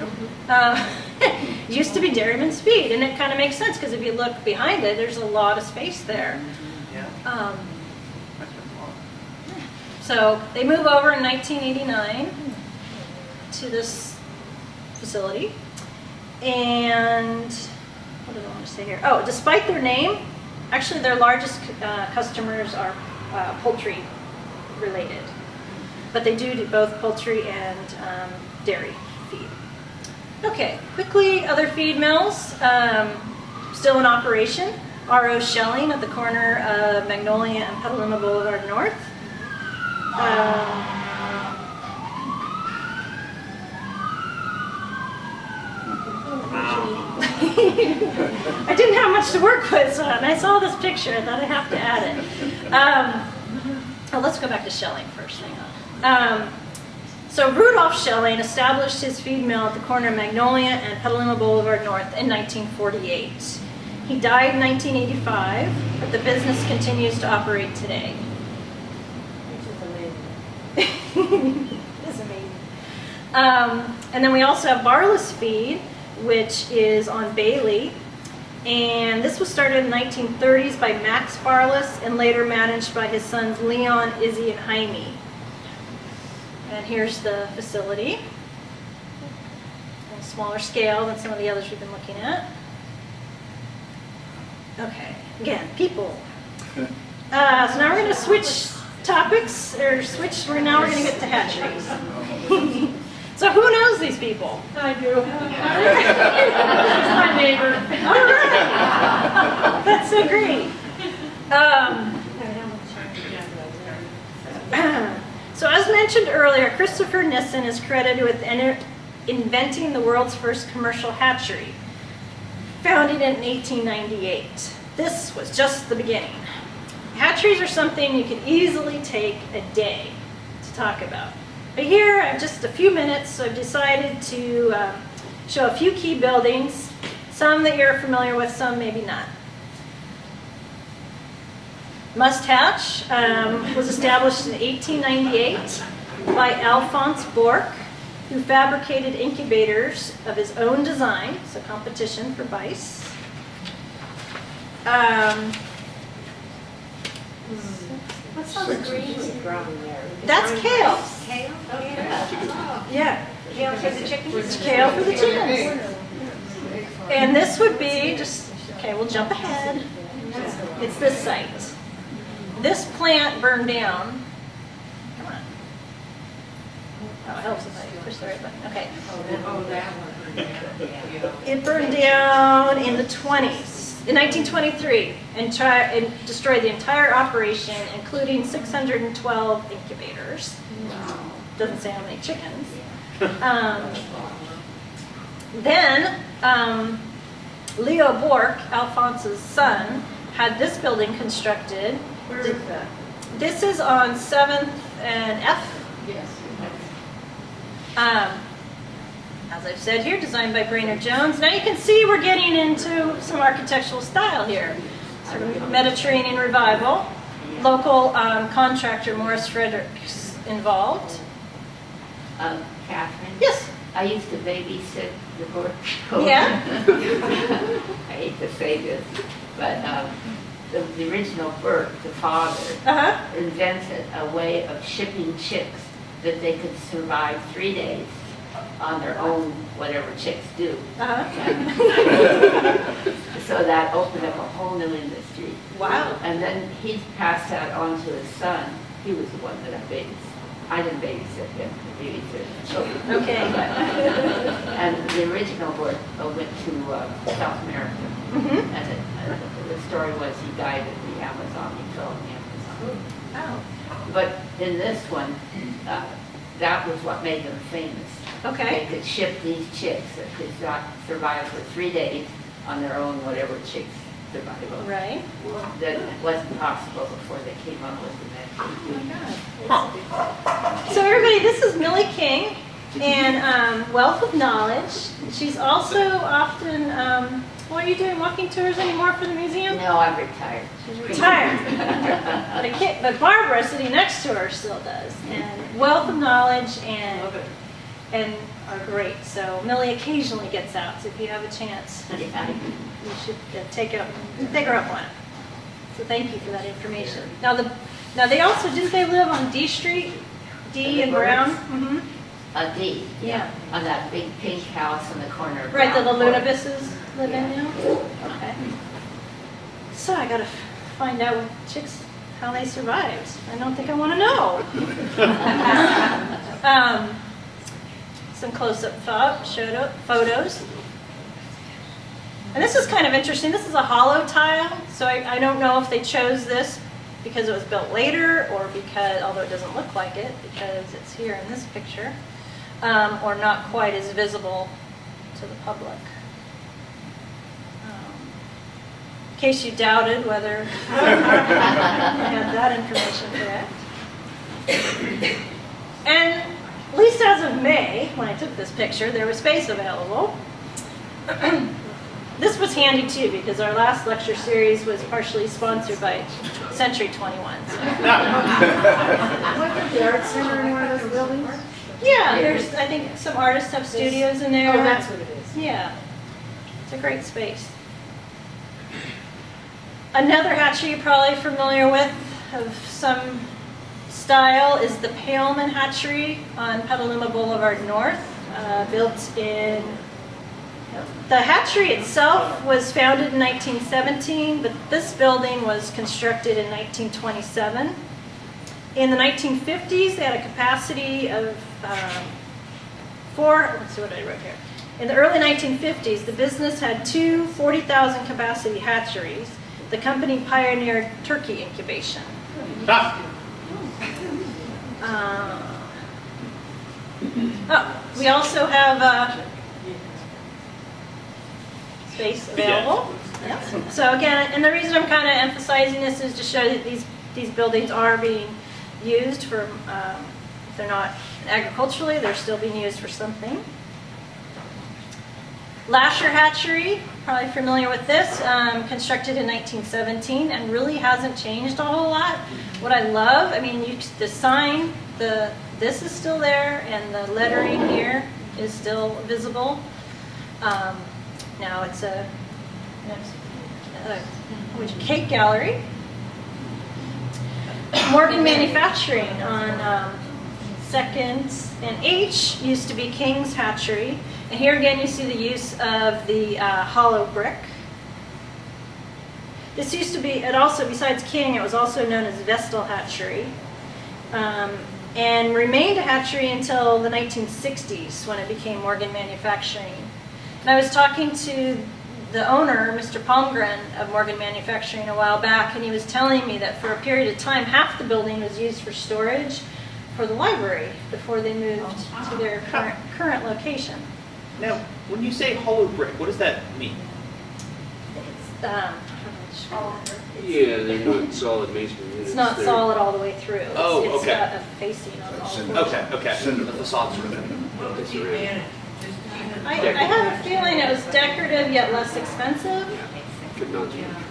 S1: Used to be Dairyman's Feed, and it kind of makes sense because if you look behind it, there's a lot of space there.
S8: Yeah.
S1: So they move over in 1989 to this facility, and what did I want to say here? Oh, despite their name, actually their largest customers are poultry related, but they do both poultry and dairy feed. Okay, quickly, other feed mills still in operation. R.O. Shelling at the corner of Magnolia and Petaluma Boulevard North. I didn't have much to work with, so when I saw this picture, I thought I'd have to add it. Let's go back to Shelling first. Hang on. So Rudolph Shelling established his feed mill at the corner of Magnolia and Petaluma Boulevard North in 1948. He died in 1985, but the business continues to operate today. Which is amazing. It's amazing. And then we also have Barless Feed, which is on Bailey. And this was started in the 1930s by Max Barless and later managed by his sons Leon, Izzy, and Jaime. And here's the facility. On a smaller scale than some of the others we've been looking at. Okay, again, people. So now we're going to switch topics, or now we're going to get to hatcheries. So who knows these people?
S3: I do.
S1: He's
S3: my neighbor.
S1: All right. That's so great. So as mentioned earlier, Christopher Nissen is credited with inventing the world's first commercial hatchery, founded in 1898. This was just the beginning. Hatcheries are something you can easily take a day to talk about. But here, I have just a few minutes, so I've decided to show a few key buildings, some that you're familiar with, some maybe not. Must Hatch was established in 1898 by Alphonse Bork, who fabricated incubators of his own design, so competition for Vice.
S10: What's on the green?
S1: That's kale.
S10: Kale?
S1: Yeah.
S10: Kale for the chickens?
S1: It's kale for the chickens. And this would be just, okay, we'll jump ahead. It's this site. This plant burned down. Come on. Oh, it helps if I push the right button. Okay.
S3: Oh, that one.
S1: It burned down in the 20s, in 1923, and destroyed the entire operation, including 612 incubators. Doesn't say how many chickens. Then Leo Bork, Alphonse's son, had this building constructed.
S3: Where is that?
S1: This is on 7th and F.
S3: Yes.
S1: As I've said here, designed by Brainerd Jones. Now you can see we're getting into some architectural style here. Sort of Mediterranean revival. Local contractor Morris Fredericks involved.
S4: Catherine?
S1: Yes.
S4: I used to babysit the board.
S1: Yeah.
S4: I hate to say this, but the original Burke, the father, invented a way of shipping chicks that they could survive 3 days on their own, whatever chicks do. So that opened up a whole new industry.
S1: Wow.
S4: And then he passed that on to his son. He was the one that I babysat. I didn't babysit him, I babysat the children.
S1: Okay.
S4: And the original board went to South America. And the story was he died at the Amazon, he fell in the Amazon.
S1: Oh.
S4: But in this one, that was what made them famous.
S1: Okay.
S4: They could ship these chicks that could not survive for 3 days on their own, whatever chicks survive on.
S1: Right.
S4: That wasn't possible before they came up with the method.
S1: So everybody, this is Millie King, and wealth of knowledge. She's also often, what are you doing, walking tours anymore for the museum?
S4: No, I'm retired.
S1: She's retired. But Barbara, sitting next to her, still does. And wealth of knowledge and great. So Millie occasionally gets out, so if you have a chance, you should take her up on it. So thank you for that information. Now they also, didn't they live on D Street? D and Brown? Mm-hmm.
S4: D.
S1: Yeah.
S4: On that big pink house in the corner of
S1: Right, the
S4: Brown Court.
S1: Lunabisses live in now? Okay. So I gotta find out what chicks, how they survived. I don't think I want to know. Some close-up photos. And this is kind of interesting. This is a hollow tile, so I don't know if they chose this because it was built later or because, although it doesn't look like it, because it's here in this picture, or not quite as visible to the public. In case you doubted whether I had that information correct. And at least as of May, when I took this picture, there was space available. this was handy too because our last lecture series was partially sponsored by Century 21. So.
S6: Wasn't the art center in one of those buildings?
S1: Yeah, there's, I think some artists have studios in there.
S6: Oh, that's what it is.
S1: Yeah, it's a great space. Another hatchery you're probably familiar with of some style is the Paleman Hatchery on Petaluma Boulevard North, built in. The hatchery itself was founded in 1917, but this building was constructed in 1927. In the 1950s, they had a capacity of let's see what I wrote here. In the early 1950s, the business had two 40,000 capacity hatcheries. The company pioneered turkey incubation. We also have space available. Yes. So again, and the reason I'm kind of emphasizing this is to show that these buildings are being used for, if they're not agriculturally, they're still being used for something. Lasher Hatchery, probably familiar with this, constructed in 1917 and really hasn't changed a whole lot. What I love, I mean, the sign, this is still there and the lettering here is still visible. Now it's a cake gallery. Morgan Manufacturing on 2nd and H used to be King's Hatchery. And here again you see the use of the hollow brick. This used to be, it also, besides King, it was also known as Vestal Hatchery. And remained a hatchery until the 1960s when it became Morgan Manufacturing. And I was talking to the owner, Mr. Palmgren of Morgan Manufacturing a while back, and he was telling me that for a period of time, half the building was used for storage for the library before they moved to their current location.
S8: Now, when you say hollow brick, what does that mean?
S1: It's,
S7: Yeah, they're not solid masonry.
S1: it's not solid all the way through. It's,
S8: Oh,
S1: it's
S8: okay.
S1: got a facing on all
S9: Cinder.
S1: fours.
S8: Okay. The facades are
S1: I have a feeling it was decorative yet less expensive
S7: But not too much.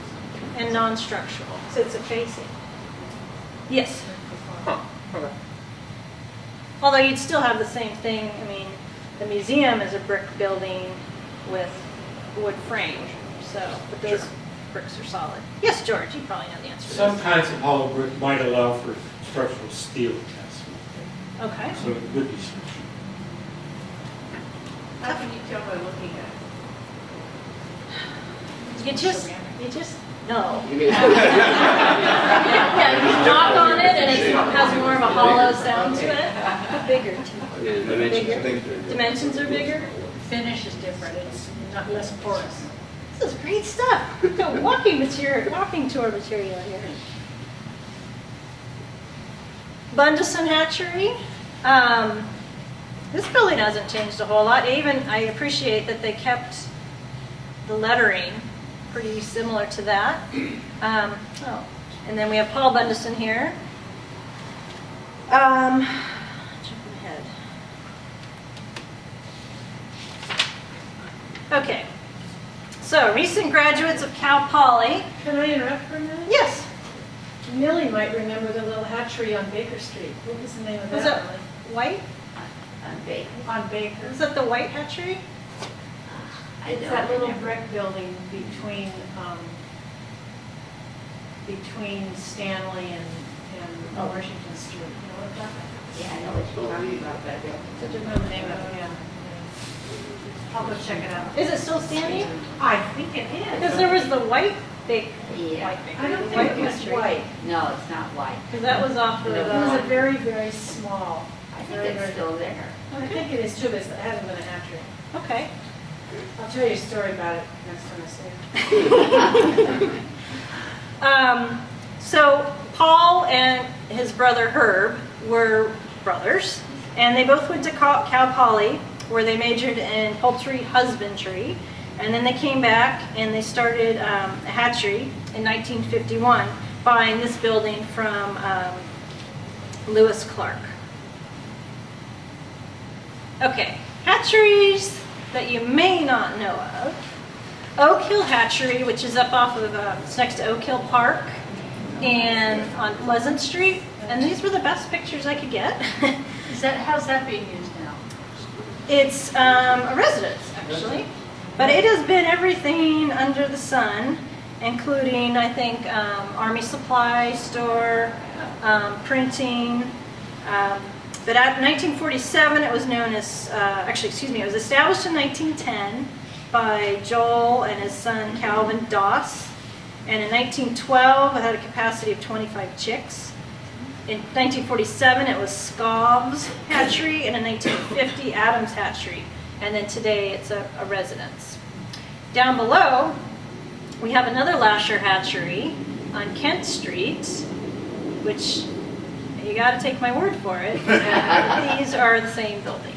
S1: and non-structural. So it's a facing. Yes.
S8: Huh. Okay.
S1: Although you'd still have the same thing. I mean, the museum is a brick building with wood frame. So, but those bricks are solid. Yes, George, you probably know the answer to
S13: Some
S1: this.
S13: kinds of hollow brick might allow for structural steel tests.
S1: Okay.
S13: So it would be structural.
S3: How can you tell by looking at it?
S1: You just, no. Yeah, you knock on it and it has more of a hollow sound to it. Bigger too.
S7: Yeah, dimensions.
S1: Bigger. Dimensions are bigger.
S6: Finish is different, it's not less porous.
S1: This is great stuff. Got walking tour material here. Bundason Hatchery. This building hasn't changed a whole lot. I appreciate that they kept the lettering pretty similar to that. And then we have Paul Bundason here. Jumping ahead. Okay. So, recent graduates of Cal Poly.
S6: Can I interrupt for a minute?
S1: Yes.
S6: Millie might remember the little hatchery on Baker Street. What was the name of
S1: Was
S6: that?
S1: it White?
S4: On Baker.
S6: On Baker.
S1: Is that the White Hatchery?
S6: It's that little brick building between Stanley and Washington Street. You know what that?
S4: Yeah, I know what you're talking about, but I don't.
S6: Such a good name of it, yeah. I'll go check it out.
S1: Is it still standing?
S6: I think it is.
S1: Because there was the White Baker.
S4: Yeah.
S1: White Baker.
S6: I don't think it was
S1: Hatchery.
S6: white.
S4: No, it's not white.
S1: Because that was off of
S6: It was a very, very small.
S4: I think it's still there.
S6: I think it is too, but it hasn't been a hatchery.
S1: Okay.
S6: I'll tell you a story about it next time I see it.
S1: So Paul and his brother Herb were brothers, and they both went to Cal Poly, where they majored in poultry husbandry, and then they came back and they started a hatchery in 1951, buying this building from Lewis Clark. Okay, hatcheries that you may not know of Oak Hill Hatchery, which is up off of, it's next to Oak Hill Park and on Pleasant Street. And these were the best pictures I could get.
S6: How's that being used now?
S1: It's a residence, actually. But it has been everything under the sun, including, I think, Army Supply Store, printing. But at 1947, it was known as, it was established in 1910 by Joel and his son Calvin Doss. And in 1912, it had a capacity of 25 chicks. In 1947, it was Scov's Hatchery, and in 1950, Adams Hatchery. And then today, it's a residence. Down below, we have another Lasher Hatchery on Kent Street, which you got to take my word for it. These are the same buildings.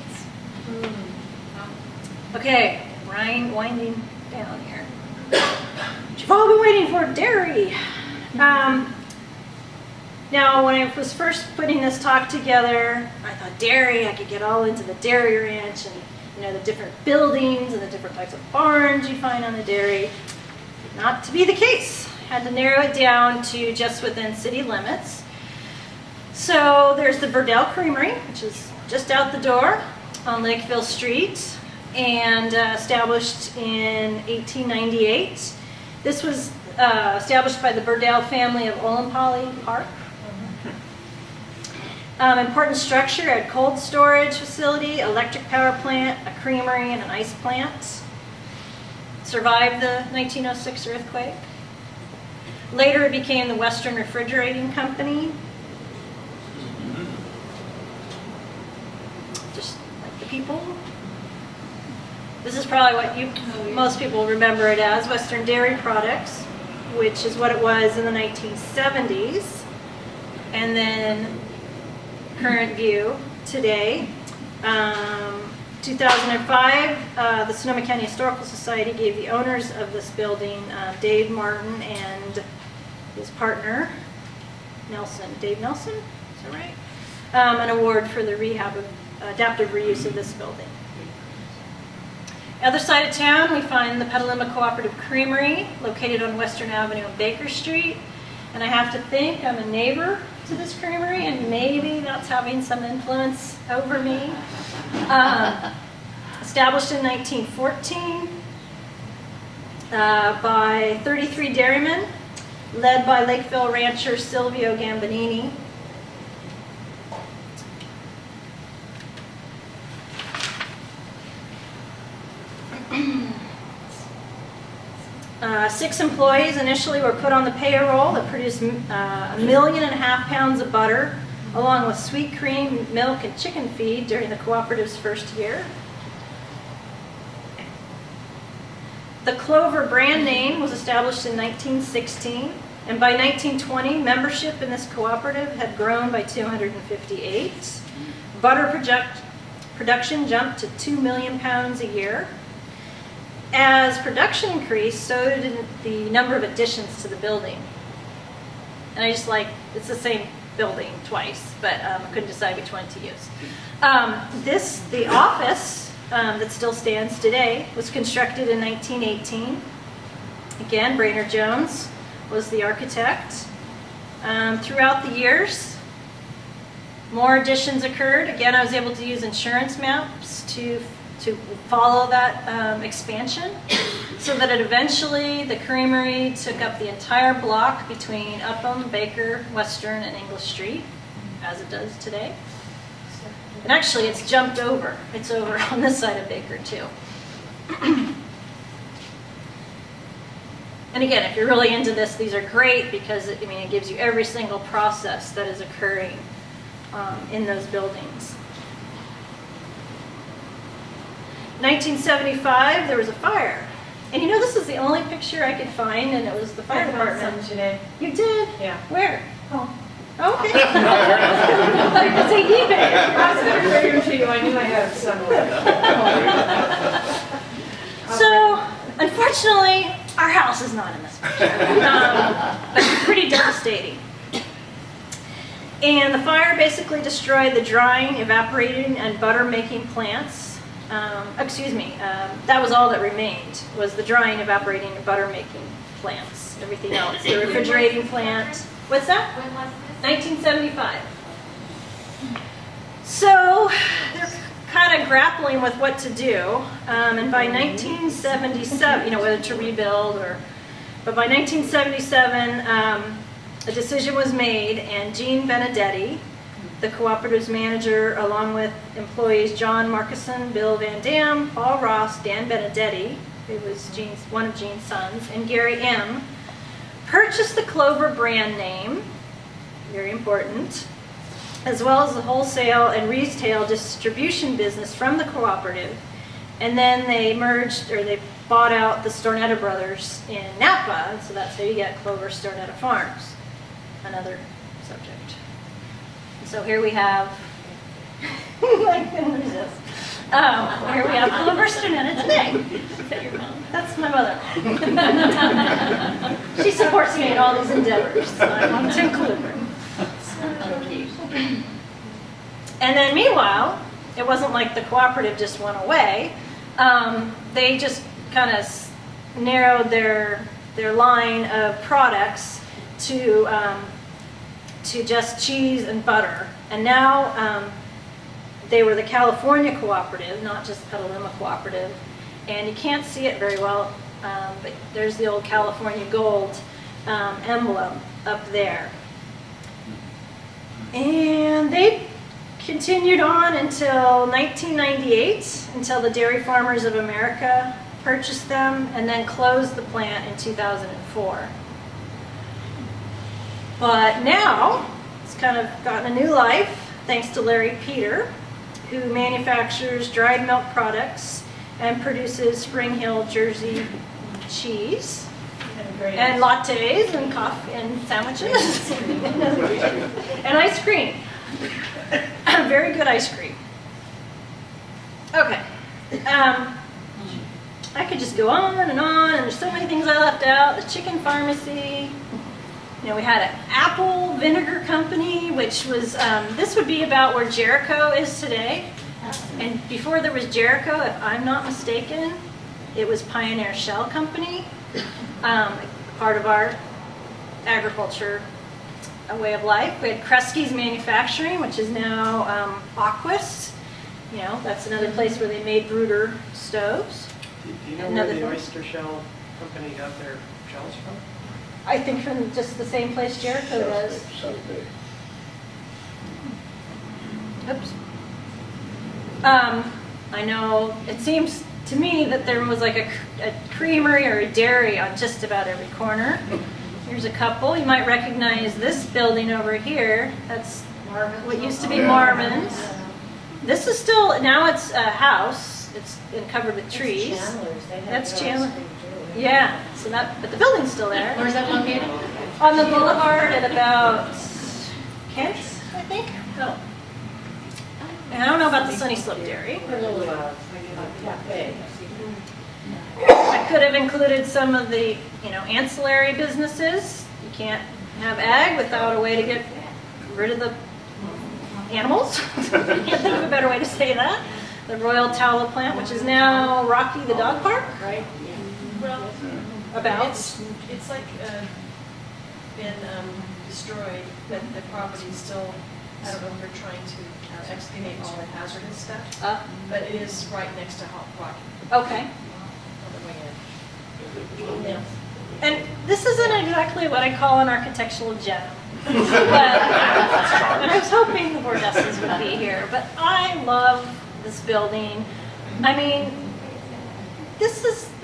S1: Okay, winding down here. What you've all been waiting for, dairy. Now, when I was first putting this talk together, I thought dairy, I could get all into the dairy ranch and the different buildings and the different types of barns you find on the dairy. Not to be the case. I had to narrow it down to just within city limits. So there's the Burdell Creamery, which is just out the door on Lakeville Street, and established in 1898. This was established by the Burdell family of Olenpolly Park. Important structure, had cold storage facility, electric power plant, a creamery, and an ice plant. Survived the 1906 earthquake. Later it became the Western Refrigerating Company. Just like the people. This is probably what most people remember it as, Western Dairy Products, which is what it was in the 1970s. And then current view today. 2005, the Sonoma County Historical Society gave the owners of this building, Dave Martin and his partner, Dave Nelson, is that right? An award for the adaptive reuse of this building. Other side of town, we find the Petaluma Cooperative Creamery, located on Western Avenue and Baker Street. And I have to think I'm a neighbor to this creamery, and maybe that's having some influence over me. Established in 1914 by 33 dairymen, led by Lakeville rancher Silvio Gambonini. Six employees initially were put on the payroll that produced 1.5 million pounds of butter, along with sweet cream, milk, and chicken feed during the cooperative's first year. The Clover brand name was established in 1916, and by 1920, membership in this cooperative had grown by 258. Butter production jumped to 2 million pounds a year. As production increased, so did the number of additions to the building. And I just it's the same building twice, but I couldn't decide which one to use. The office that still stands today was constructed in 1918. Again, Brainerd Jones was the architect. Throughout the years, more additions occurred. Again, I was able to use insurance maps to follow that expansion, so that eventually the creamery took up the entire block between Upham, Baker, Western, and English Street, as it does today. And actually, it's jumped over. It's over on this side of Baker, too. And again, if you're really into this, these are great because it gives you every single process that is occurring in those buildings. 1975, there was a fire. And this is the only picture I could find, and it was the fire department.
S6: I found some today.
S1: You did?
S6: Yeah.
S1: Where?
S6: Oh.
S1: Okay. I thought you could say eBay.
S6: I was going to bring them to you. I knew I had somewhere.
S1: So, unfortunately, our house is not in this picture. But it's pretty devastating. And the fire basically destroyed the drying, evaporating, and butter making plants that was all that remained, was the drying, evaporating, and butter making plants. Everything else, the refrigerating plant. What's that?
S10: When was this?
S1: 1975. So they're kind of grappling with what to do, and by 1977, whether to rebuild but by 1977, a decision was made, and Gene Benedetti, the Cooperative's manager, along with employees John Markison, Bill Van Dam, Paul Ross, Dan Benedetti, who was one of Gene's sons, and Gary M., purchased the Clover brand name, very important, as well as the wholesale and retail distribution business from the Cooperative. And then they they bought out the Stornetta brothers in Napa, and so that's how you get Clover Stornetta Farms, another subject. So here we have, I couldn't resist. Here we have Clover Stornetta today. Is that your mom? That's my mother. She supports me in all these endeavors, so I want to include her. And then meanwhile, it wasn't like the Cooperative just went away. They just kind of narrowed their line of products to just cheese and butter. And now they were the California Cooperative, not just Petaluma Cooperative. And you can't see it very well, but there's the old California gold emblem up there. And they continued on until 1998, until the Dairy Farmers of America purchased them and then closed the plant in 2004. But now, it's kind of gotten a new life, thanks to Larry Peter, who manufactures dried milk products and produces Spring Hill Jersey cheese, and lattes, and coffee, and sandwiches, and ice cream. Very good ice cream. Okay. I could just go on, and there's so many things I left out. The chicken pharmacy. We had an apple vinegar company, which was, this would be about where Jericho is today. And before there was Jericho, if I'm not mistaken, it was Pioneer Shell Company, part of our agriculture way of life. We had Kresge's Manufacturing, which is now Aquis. That's another place where they made Bruder stoves.
S12: Do you know where the oyster shell company got their shells from?
S1: I think from just the same place Jericho does. Oops. I know it seems to me that there was like a creamery or a dairy on just about every corner. Here's a couple. You might recognize this building over here. That's what used to be Marvin's. This is still, now it's a house. It's been covered with trees. That's Chandler. Yeah, but the building's still there.
S10: Where's that located?
S1: On the boulevard at about Kent, I think. No. And I don't know about the Sunny Slope Dairy. I could have included some of the, ancillary businesses. You can't have ag without a way to get rid of the animals. I can't think of a better way to say that. The Royal Tallow Plant, which is now Rocky the Dog Park.
S6: Right. Well, it's like been destroyed, but the property's still, I don't know if they're trying to excavate all the hazardous stuff, but it is right next to Rocky.
S1: Okay.
S6: On the way in. Yeah.
S1: And this isn't exactly what I call an architectural gem. And I was hoping the Bordesses would be here, but I love this building. I mean,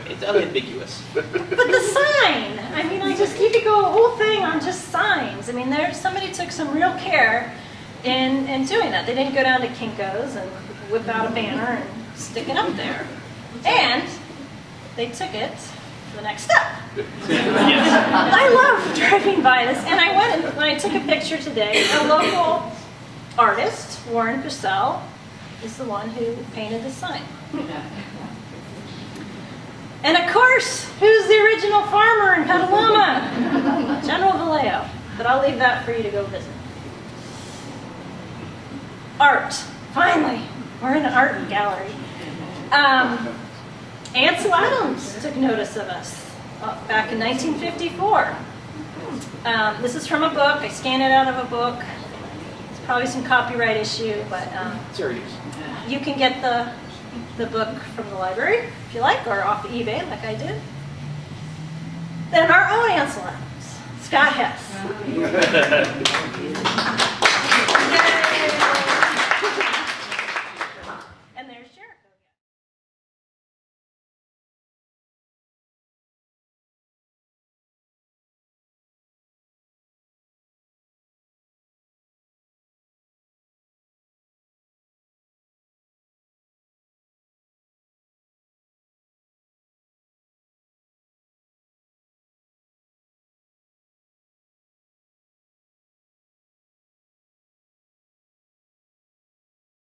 S8: it's unambiguous.
S1: But the sign, you could go a whole thing on just signs. Somebody took some real care in doing that. They didn't go down to Kinko's and whip out a banner and stick it up there. And they took it to the next step. I love driving by this, and I went and when I took a picture today, a local artist, Warren Purcell, is the one who painted the sign. And of course, who's the original farmer in Petaluma? General Vallejo. But I'll leave that for you to go visit. Art. Finally, we're in an art gallery. Ansel Adams took notice of us back in 1954. This is from a book. I scanned it out of a book. It's probably some copyright issue, but
S8: There it is.
S1: you can get the book from the library if you like, or off eBay like I did. Then our own Ansel Adams, Scott Hess.